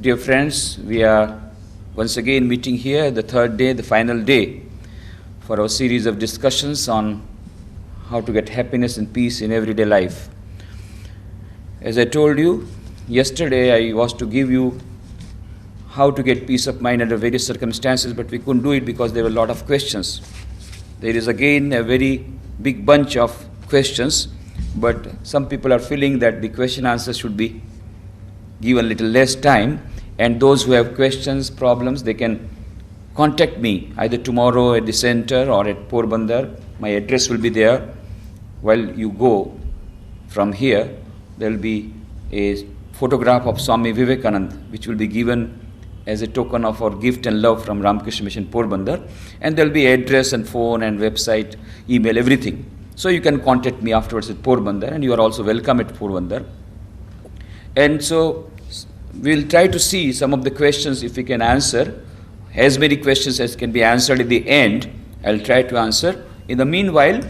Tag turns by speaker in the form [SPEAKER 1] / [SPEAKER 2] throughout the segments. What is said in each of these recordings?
[SPEAKER 1] Dear friends, we are once again meeting here, the third day, the final day, for our series of discussions on how to get happiness and peace in everyday life. As I told you, yesterday I was to give you how to get peace of mind under various circumstances, but we couldn't do it because there were a lot of questions. There is again a very big bunch of questions, but some people are feeling that the question answer should be given a little less time, and those who have questions, problems, they can contact me either tomorrow at the center or at Porbandar. My address will be there. While you go from here, there will be a photograph of Swami Vivekananda, which will be given as a token of our gift and love from Ramakrishna Mission Porbandar, and there will be address and phone and website, email, everything. So you can contact me afterwards at Porbandar, and you are also welcome at Porbandar. And so we'll try to see some of the questions if we can answer. As many questions as can be answered at the end, I'll try to answer. In the meanwhile,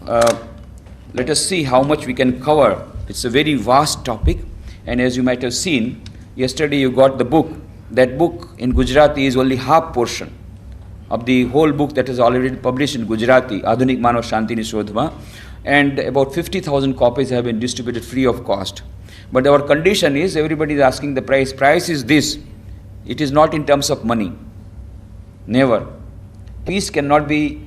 [SPEAKER 1] let us see how much we can cover. It's a very vast topic, and as you might have seen, yesterday you got the book. That book in Gujarati is only half portion of the whole book that is already published in Gujarati, Adhunik Manav Shanti Nishodhma, and about 50,000 copies have been distributed free of cost. But our condition is, everybody is asking the price. Price is this. It is not in terms of money. Never. Peace cannot be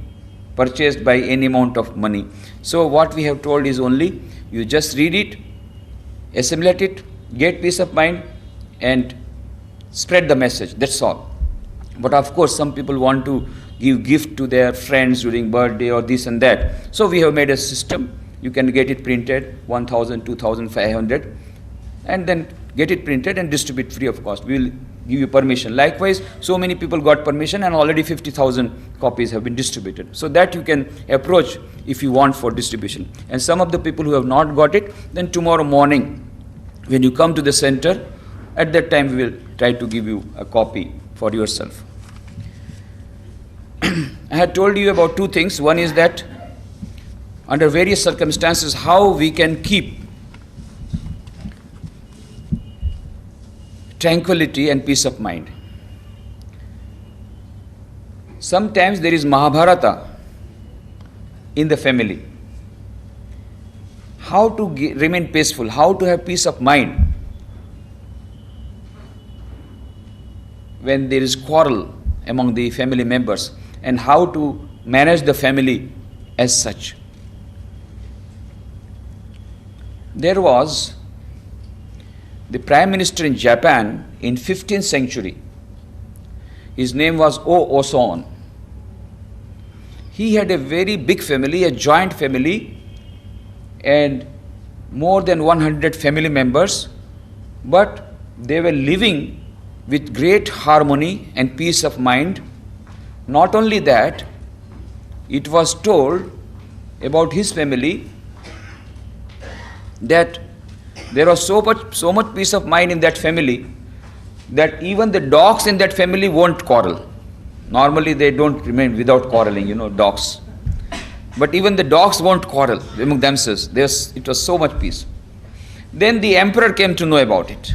[SPEAKER 1] purchased by any amount of money. So what we have told is only, you just read it, assimilate it, get peace of mind, and spread the message. That's all. But of course, some people want to give gift to their friends during birthday or this and that. So we have made a system. You can get it printed, 1,000, 2,500, and then get it printed and distribute free of cost. We will give you permission. Likewise, so many people got permission, and already 50,000 copies have been distributed. So that you can approach if you want for distribution. And some of the people who have not got it, then tomorrow morning, when you come to the center, at that time we will try to give you a copy for yourself. I had told you about two things. One is that under various circumstances, how we can keep tranquility and peace of mind. Sometimes there is Mahabharata in the family. How to remain peaceful, how to have peace of mind when there is quarrel among the family members, and how to manage the family as such. There was the Prime Minister in Japan in 15th century. His name was Oson. He had a very big family, a joint family, and more than 100 family members, but they were living with great harmony and peace of mind. Not only that, it was told about his family that there was so much peace of mind in that family that even the dogs in that family won't quarrel. Normally they don't remain without quarreling, dogs. But even the dogs won't quarrel among themselves. It was so much peace. Then the emperor came to know about it.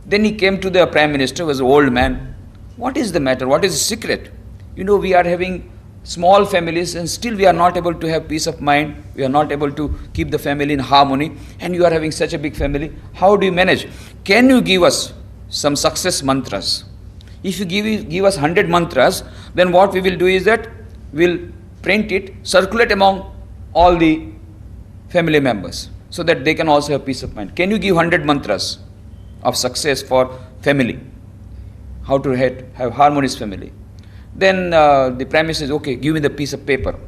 [SPEAKER 1] Then he came to the Prime Minister, who was an old man. What is the matter? What is the secret? We are having small families, and still we are not able to have peace of mind. We are not able to keep the family in harmony, and you are having such a big family. How do you manage? Can you give us some success mantras? If you give us 100 mantras, then what we will do is that we'll print it, circulate among all the family members, so that they can also have peace of mind. Can you give 100 mantras of success for family? How to have harmonious family? Then the Prime Minister says, okay, give me the piece of paper.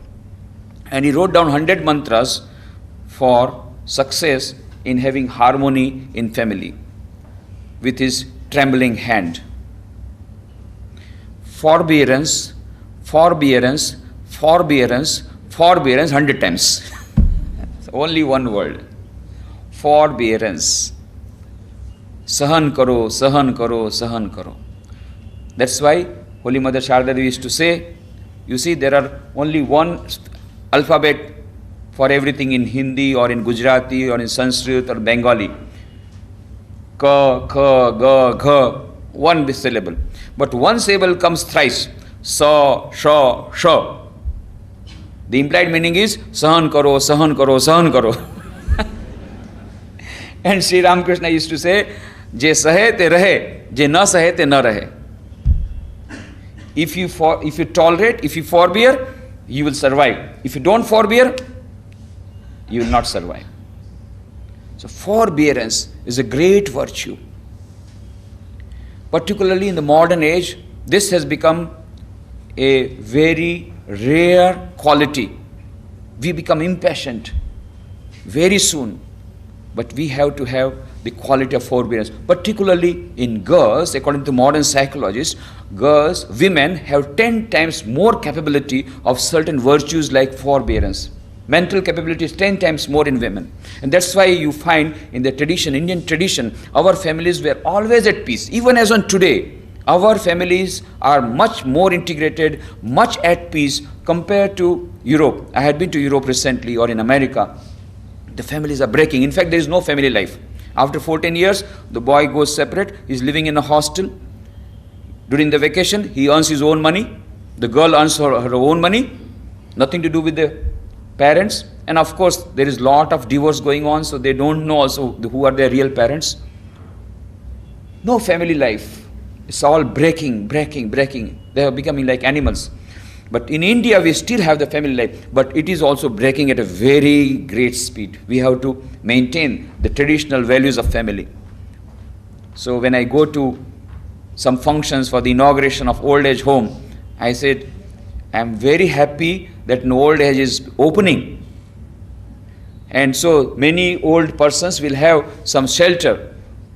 [SPEAKER 1] And he wrote down 100 mantras for success in having harmony in family with his trembling hand. Forbearance, forbearance, forbearance, forbearance 100 times. Only one word. Forbearance. Sahan karo, sahan karo, sahan karo. That's why Holy Mother Sharda Devi used to say, you see, there are only one alphabet for everything in Hindi or in Gujarati or in Sanskrit or Bengali. Ka, kha, ga, gha, one syllable. But one syllable comes thrice. Sa, sha, sha. The implied meaning is sahan karo, sahan karo, sahan karo. And Sri Ramakrishna used to say, Je sahe te rahe, je na sahe te na rahe. If you tolerate, if you forbear, you will survive. If you don't forbear, you will not survive. So forbearance is a great virtue. Particularly in the modern age, this has become a very rare quality. We become impatient very soon, but we have to have the quality of forbearance. Particularly in girls, according to modern psychologists, women have 10 times more capability of certain virtues like forbearance. Mental capability is 10 times more in women. And that's why you find in the tradition, Indian tradition, our families were always at peace. Even as on today, our families are much more integrated, much at peace compared to Europe. I had been to Europe recently, or in America. The families are breaking. In fact, there is no family life. After 14 years, the boy goes separate. He is living in a hostel. During the vacation, he earns his own money. The girl earns her own money. Nothing to do with the parents. And of course, there is a lot of divorce going on, so they don't know also who are their real parents. No family life. It's all breaking. They are becoming like animals. But in India, we still have the family life, but it is also breaking at a very great speed. We have to maintain the traditional values of family. So when I go to some functions for the inauguration of old age home, I said, I am very happy that an old age is opening. And so many old persons will have some shelter.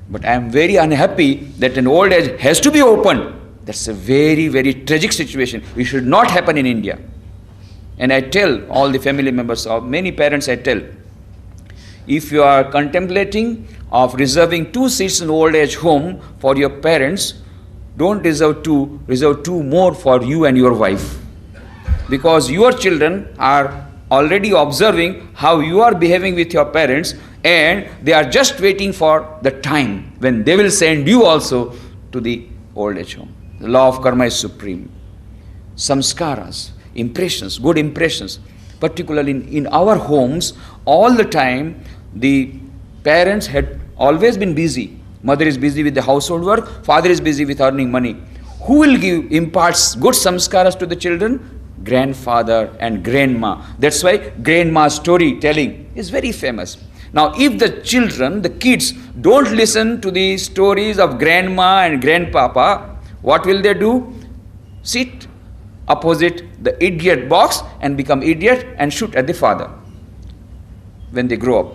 [SPEAKER 1] But I am very unhappy that an old age has to be opened. That's a very, very tragic situation. It should not happen in India. And I tell all the family members, of many parents I tell, if you are contemplating of reserving 2 seats in old age home for your parents, don't reserve 2, reserve 2 more for you and your wife. Because your children are already observing how you are behaving with your parents, and they are just waiting for the time when they will send you also to the old age home. The law of karma is supreme. Samskaras, impressions, good impressions, particularly in our homes, all the time the parents had always been busy. Mother is busy with the household work, father is busy with earning money. Who will imparts good samskaras to the children? Grandfather and grandma. That's why grandma's storytelling is very famous. Now, if the children, the kids, don't listen to the stories of grandma and grandpapa, what will they do? Sit opposite the idiot box and become idiot and shoot at the father when they grow up.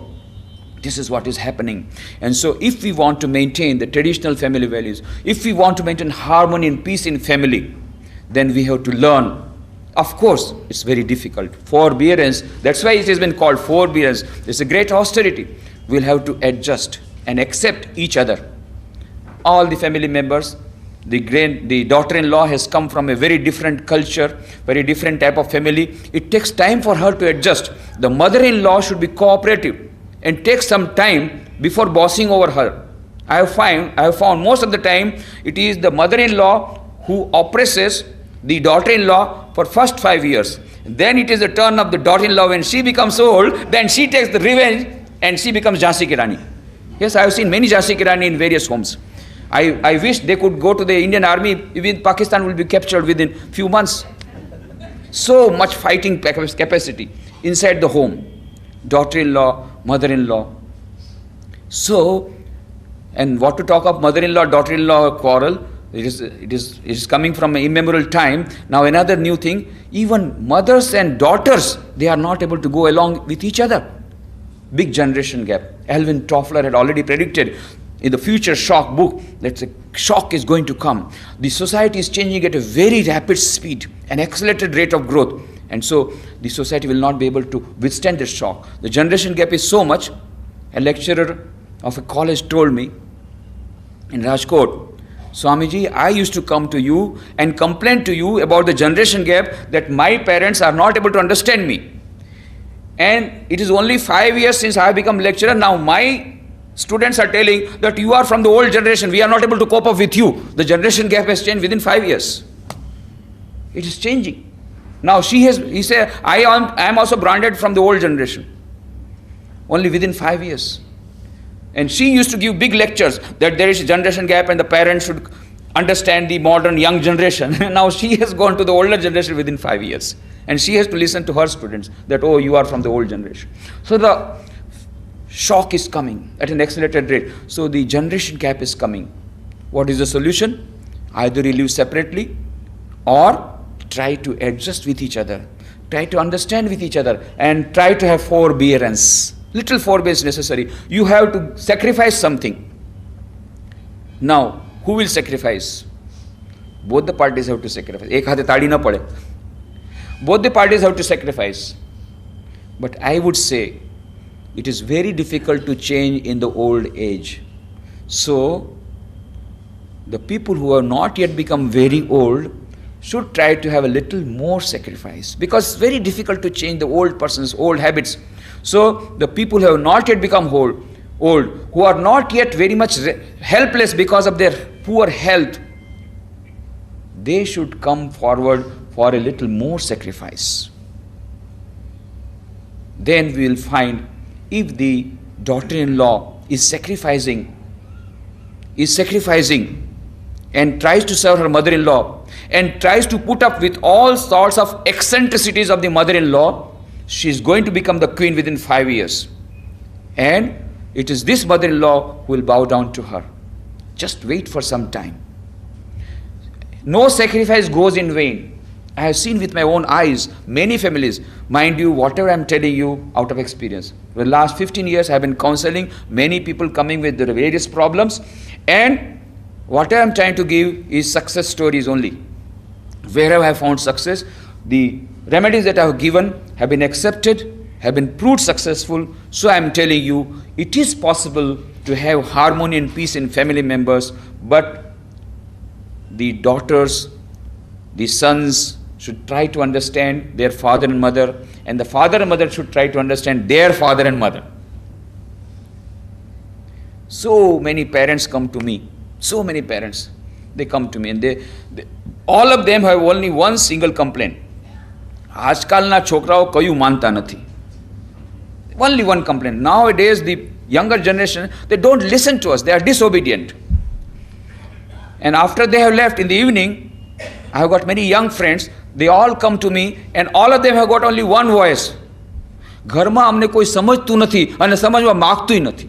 [SPEAKER 1] This is what is happening. And so if we want to maintain the traditional family values, if we want to maintain harmony and peace in family, then we have to learn. Of course, it's very difficult. Forbearance, that's why it has been called forbearance. It's a great austerity. We'll have to adjust and accept each other. All the family members, the daughter-in-law has come from a very different culture, very different type of family. It takes time for her to adjust. The mother-in-law should be cooperative and take some time before bossing over her. I have found most of the time it is the mother-in-law who oppresses the daughter-in-law for first 5 years. Then it is the turn of the daughter-in-law. When she becomes old, then she takes the revenge and she becomes Jhansi Ki Rani. Yes, I have seen many Jhansi Ki Rani in various homes. I wish they could go to the Indian army. Even Pakistan will be captured within few months. So much fighting capacity inside the home. Daughter-in-law, mother-in-law. So, and what to talk of mother-in-law, daughter-in-law quarrel? It is coming from an immemorial time. Now another new thing, even mothers and daughters, they are not able to go along with each other. Big generation gap. Alvin Toffler had already predicted in the future shock book that a shock is going to come. The society is changing at a very rapid speed, an accelerated rate of growth. And so the society will not be able to withstand this shock. The generation gap is so much. A lecturer of a college told me in Rajkot, Swamiji, I used to come to you and complain to you about the generation gap that my parents are not able to understand me. And it is only 5 years since I have become lecturer. Now my Students are telling that you are from the old generation, we are not able to cope up with you. The generation gap has changed within 5 years. It is changing. Now he said, I am also branded from the old generation. Only within 5 years. And she used to give big lectures that there is a generation gap and the parents should understand the modern young generation. Now she has gone to the older generation within 5 years. And she has to listen to her students that, oh, you are from the old generation. So the shock is coming at an accelerated rate. So the generation gap is coming. What is the solution? Either you live separately or try to adjust with each other. Try to understand with each other and try to have forbearance. Little forbearance necessary. You have to sacrifice something. Now, who will sacrifice? Both the parties have to sacrifice. Ek haathe taadi na pade. Both the parties have to sacrifice. But I would say it is very difficult to change in the old age. So, the people who have not yet become very old should try to have a little more sacrifice, because it's very difficult to change the old person's old habits. So the people who have not yet become old, who are not yet very much helpless because of their poor health, they should come forward for a little more sacrifice. Then we will find if the daughter-in-law is sacrificing and tries to serve her mother-in-law and tries to put up with all sorts of eccentricities of the mother-in-law, she is going to become the queen within 5 years. And it is this mother-in-law who will bow down to her. Just wait for some time. No sacrifice goes in vain. I have seen with my own eyes many families. Mind you, whatever I am telling you out of experience. For the last 15 years I have been counseling many people coming with their various problems, and what I am trying to give is success stories only. Wherever I have found success, the remedies that I have given have been accepted, have been proved successful. So I am telling you, it is possible to have harmony and peace in family members, but the daughters, the sons should try to understand their father and mother, and the father and mother should try to understand their father and mother. So many parents come to me. So many parents, they come to me and they all of them have only one single complaint. આજકાલના છોકરાઓ કયું માનતા નથી. Only one complaint. Nowadays the younger generation, they don't listen to us. They are disobedient. And after they have left in the evening, I have got many young friends. They all come to me and all of them have got only one voice. ઘરમાં અમને કોઈ સમજતું નથી અને સમજવા માગતું નથી.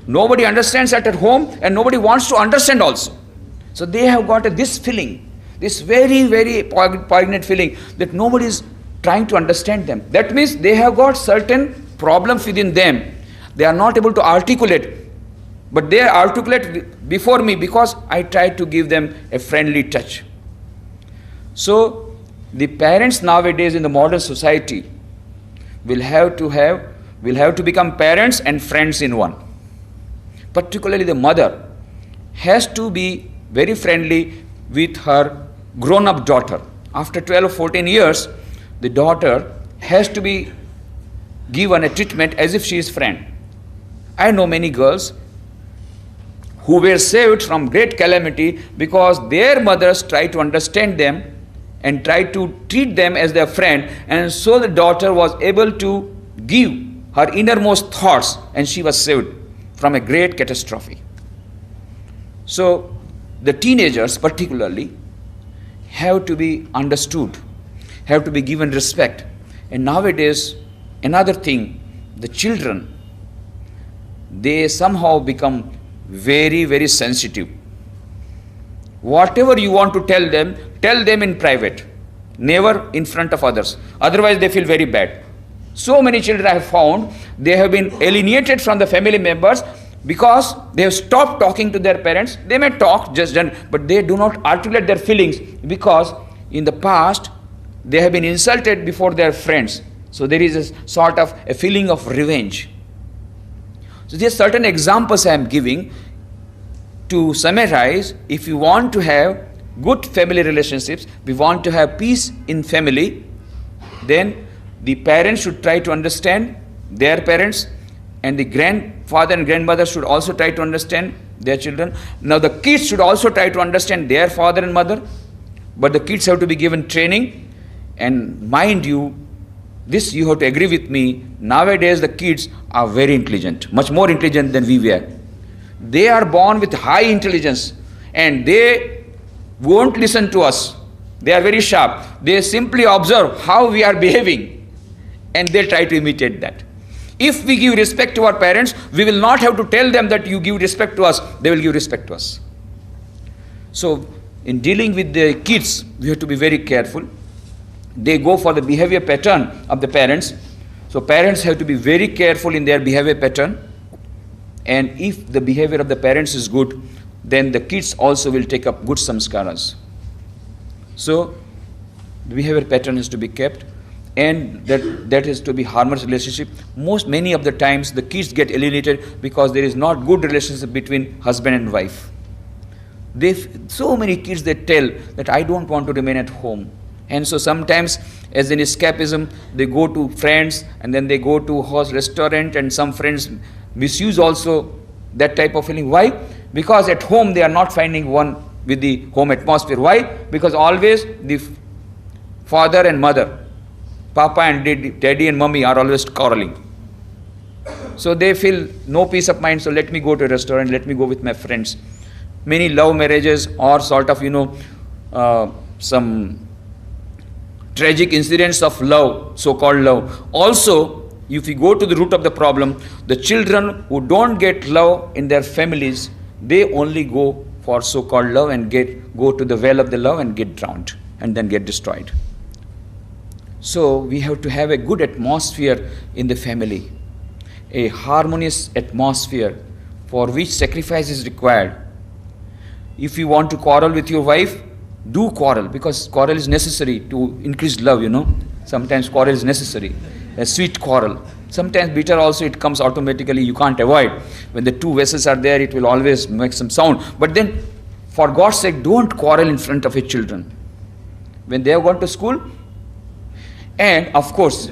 [SPEAKER 1] Nobody understands that at home and nobody wants to understand also. So they have got this feeling, this very, very poignant feeling that nobody is trying to understand them. That means they have got certain problems within them. They are not able to articulate, but they articulate before me because I try to give them a friendly touch. So the parents nowadays in the modern society will have to become parents and friends in one. Particularly the mother has to be very friendly with her grown-up daughter. After 12 or 14 years, the daughter has to be given a treatment as if she is friend. I know many girls who were saved from great calamity because their mothers tried to understand them and tried to treat them as their friend, and so the daughter was able to give her innermost thoughts and she was saved from a great catastrophe. So the teenagers particularly have to be understood, have to be given respect. And nowadays, another thing, the children, they somehow become very, very sensitive. Whatever you want to tell them in private, never in front of others. Otherwise they feel very bad. So many children I have found, they have been alienated from the family members because they have stopped talking to their parents. They may talk but they do not articulate their feelings because in the past they have been insulted before their friends. So there is a sort of a feeling of revenge. So there are certain examples I am giving to summarize. If you want to have good family relationships, we want to have peace in family, then the parents should try to understand their parents And the grandfather and grandmother should also try to understand their children. Now the kids should also try to understand their father and mother, but the kids have to be given training. And mind you, this you have to agree with me, nowadays the kids are very intelligent, much more intelligent than we were. They are born with high intelligence and they won't listen to us. They are very sharp. They simply observe how we are behaving and they try to imitate that. If we give respect to our parents, we will not have to tell them that you give respect to us. They will give respect to us. So in dealing with the kids, we have to be very careful. They go for the behavior pattern of the parents. So parents have to be very careful in their behavior pattern. And if the behavior of the parents is good, then the kids also will take up good samskaras. So the behavior pattern has to be kept, and that is to be harmonious relationship. Many of the times the kids get alienated because there is not good relationship between husband and wife. So many kids, they tell that I don't want to remain at home. And so sometimes as an escapism, they go to friends and then they go to a restaurant, and some friends misuse also that type of feeling. Why? Because at home they are not finding one with the home atmosphere. Why? Because always the father and mother, papa and daddy and mummy are always quarreling. So they feel no peace of mind, so let me go to a restaurant, let me go with my friends. Many love marriages or sort of, some tragic incidents of love, so-called love. Also, if you go to the root of the problem, the children who don't get love in their families, they only go for so-called love and go to the well of the love and get drowned and then get destroyed. So we have to have a good atmosphere in the family, a harmonious atmosphere for which sacrifice is required. If you want to quarrel with your wife, do quarrel, because quarrel is necessary to increase love, Sometimes quarrel is necessary, a sweet quarrel. Sometimes bitter also, it comes automatically, you can't avoid. When the two vessels are there, it will always make some sound. But then, for God's sake, don't quarrel in front of your children. When they have gone to school, and of course,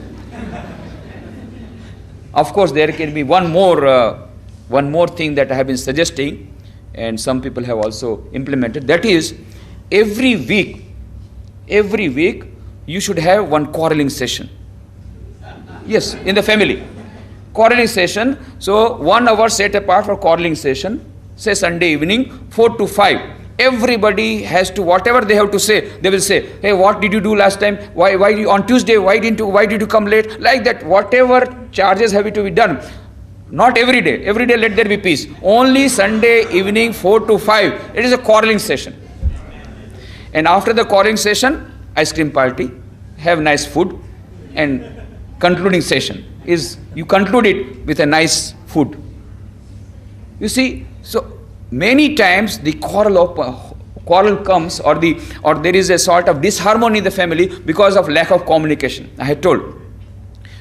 [SPEAKER 1] there can be one more thing that I have been suggesting, and some people have also implemented. That is, every week, you should have one quarreling session. Yes, in the family. Quarreling session. So 1 hour set apart for quarreling session. Say Sunday evening, 4 to 5. Everybody has to, whatever they have to say, they will say, hey, what did you do last time? Why on Tuesday, why did you come late? Like that, whatever charges have to be done. Not every day. Every day let there be peace. Only Sunday evening, 4 to 5. It is a quarreling session. And after the quarreling session, ice cream party, have nice food, and concluding session is you conclude it with a nice food. You see, so many times the quarrel comes, or there is a sort of disharmony in the family because of lack of communication. I had told,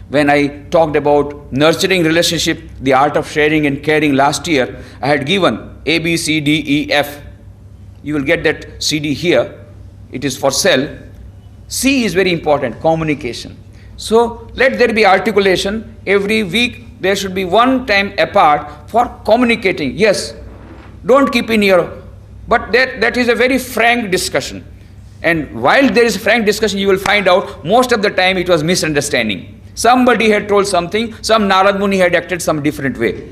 [SPEAKER 1] when I talked about nurturing relationship, the art of sharing and caring last year, I had given A, B, C, D, E, F. You will get that CD here. It is for sale. C is very important, communication. So let there be articulation. Every week there should be one time apart for communicating. Yes, don't keep in your, but that is a very frank discussion. And while there is frank discussion, you will find out most of the time it was misunderstanding. Somebody had told something, some Narad Muni had acted some different way.